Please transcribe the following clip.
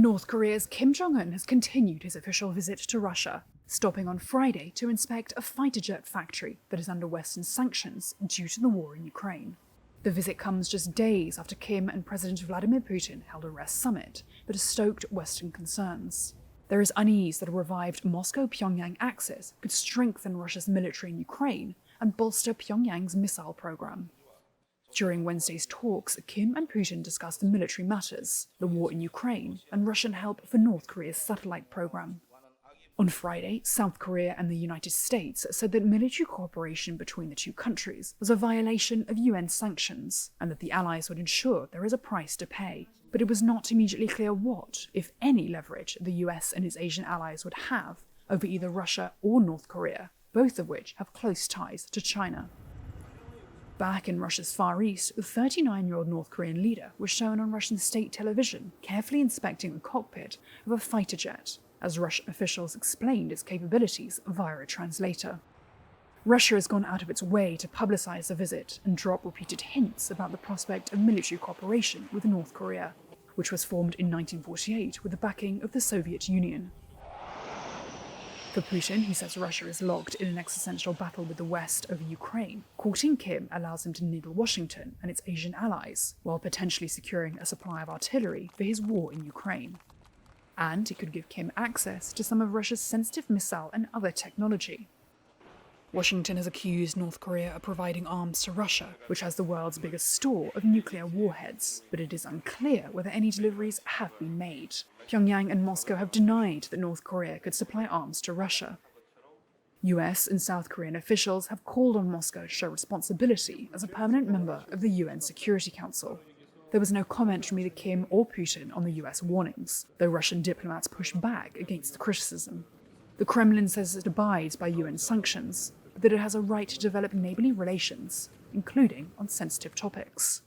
North Korea's Kim Jong-un has continued his official visit to Russia, stopping on Friday to inspect a fighter jet factory that is under Western sanctions due to the war in Ukraine. The visit comes just days after Kim and President Vladimir Putin held a rest summit that has stoked Western concerns. There is unease that a revived Moscow-Pyongyang axis could strengthen Russia's military in Ukraine and bolster Pyongyang's missile program. During Wednesday's talks, Kim and Putin discussed military matters, the war in Ukraine, and Russian help for North Korea's satellite program. On Friday, South Korea and the United States said that military cooperation between the two countries was a violation of UN sanctions, and that the allies would ensure there is a price to pay. But it was not immediately clear what, if any, leverage the US and its Asian allies would have over either Russia or North Korea, both of which have close ties to China. Back in Russia's Far East, the 39-year-old North Korean leader was shown on Russian state television carefully inspecting the cockpit of a fighter jet, as Russian officials explained its capabilities via a translator. Russia has gone out of its way to publicize the visit and drop repeated hints about the prospect of military cooperation with North Korea, which was formed in 1948 with the backing of the Soviet Union. For Putin, who says Russia is locked in an existential battle with the West over Ukraine, courting Kim allows him to needle Washington and its Asian allies, while potentially securing a supply of artillery for his war in Ukraine. And it could give Kim access to some of Russia's sensitive missile and other technology. Washington has accused North Korea of providing arms to Russia, which has the world's biggest store of nuclear warheads, but it is unclear whether any deliveries have been made. Pyongyang and Moscow have denied that North Korea could supply arms to Russia. US and South Korean officials have called on Moscow to show responsibility as a permanent member of the UN Security Council. There was no comment from either Kim or Putin on the US warnings, though Russian diplomats pushed back against the criticism. The Kremlin says it abides by UN sanctions, but that it has a right to develop neighbourly relations, including on sensitive topics.